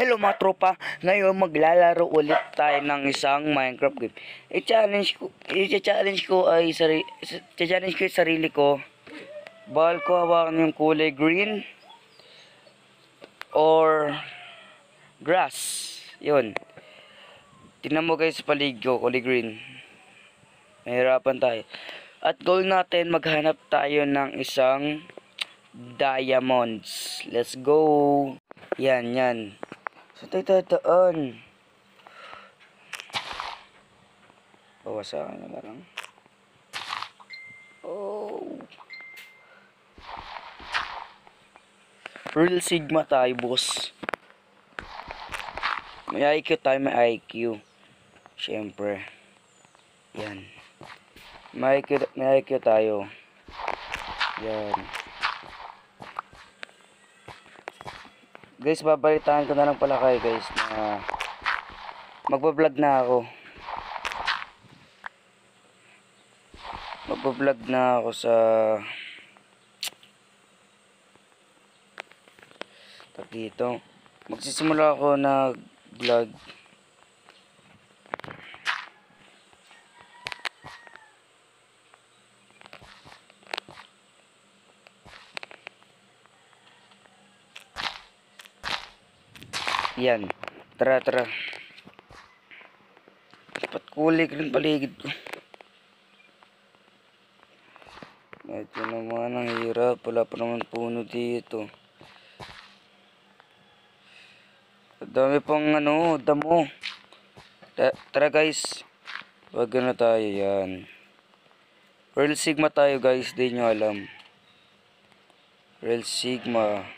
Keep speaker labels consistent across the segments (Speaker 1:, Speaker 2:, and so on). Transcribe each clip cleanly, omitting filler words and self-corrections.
Speaker 1: Hello mga tropa, ngayon maglalaro ulit tayo ng isang Minecraft game. I-challenge ko yung sarili ko. Bawal ko hawakan yung kulay green or grass. Yun. Tingnan mo guys sa paligid ko, kulay green. Mahirapan tayo. At goal natin, maghanap tayo ng isang diamonds. Let's go. Yan. So tayo tataan. Bawasan na lang. Oh. Real Sigma tayo, boss. May IQ tayo, may IQ. Siyempre. Yan. May IQ tayo. Yan. Guys, babalitaan ko na lang pala kayo guys na magbablog na ako. Magbablog na ako sa dito. Magsisimula ako na vlog. Yan. Tara. Dapat kulay rin paligid ko. Ito naman ang hirap. Wala pa naman puno dito. Dami pang damo. Tara guys. Wag na tayo yan. Real Sigma tayo guys. Di nyo alam. Real Sigma.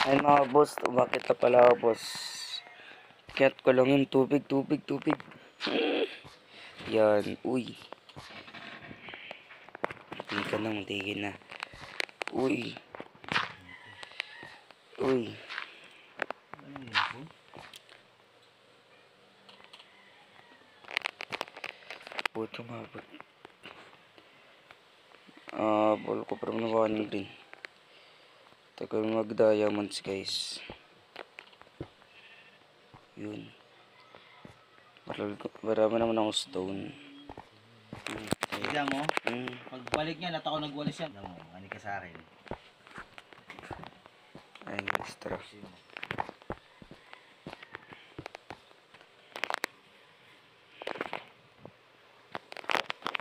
Speaker 1: Ay mga boss, umakit na pala ako boss. Kiyat ko lang yung tubig. Yan, uy. Muntikin na. Uy. Buto mabot. Bol ko pero nawanin din. Tagal mag-diamonds guys. Yun. Marami naman akong stone.
Speaker 2: Tignan mo? Pagbalik niya, ako nagwalis yan. Tignan mo, ano ka sa akin?
Speaker 1: Ayun, extra.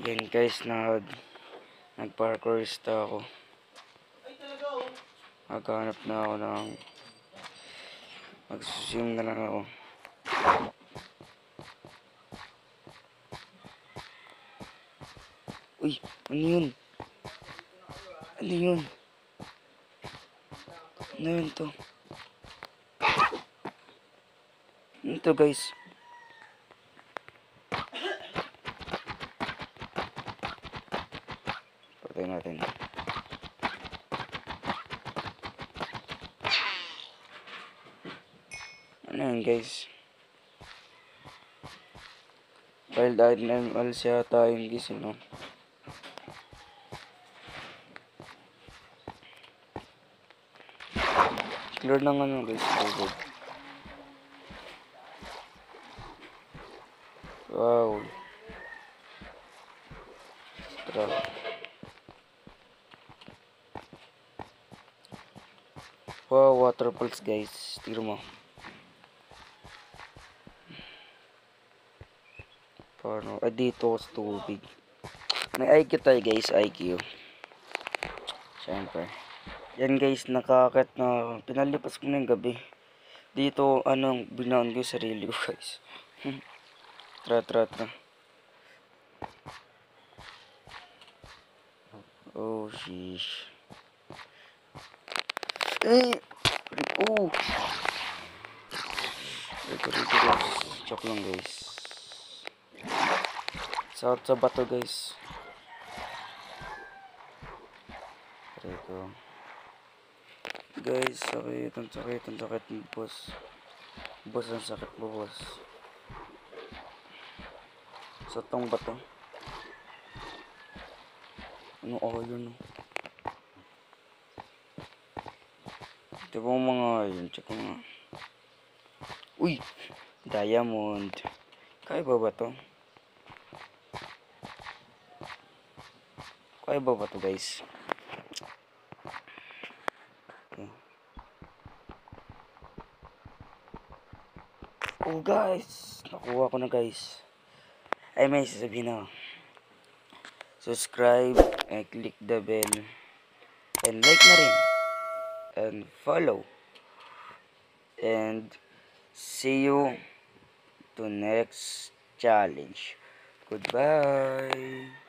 Speaker 1: Yan guys, nag-parkourista ako. Maghanap na ako ng magsusim na lang ako. Uy, ano yun? Ano yun to? Ano to guys? Patay natin. Ano yun guys? Wild animals yata yung guys, no? Clear ng guys, COVID. Wow. Tara. Wow, waterfalls guys. Tignan mo. Paano? Dito sa tubig. May IQ tayo guys, IQ. Siyempre. Yan guys, nakakit na pinalipas ko na yung gabi. Dito, binaon ko yung sarili ko guys. Tara. Oh, sheesh. Rito guys. Chok lang guys. Sa bato guys. Rito. Guys, ang sakit ng boss. Boss, ang sakit mo boss. Sotong ba to? Ano iron? Ito po mga iron. Tsaka nga. Uy! Diamond. Kaya ba to? Kaya ba to guys? Okay. Oh guys! Nakuha ko na guys. Ay may sasabihin na. Subscribe and click the bell. And like na rin. And follow. And see you to next challenge. Goodbye.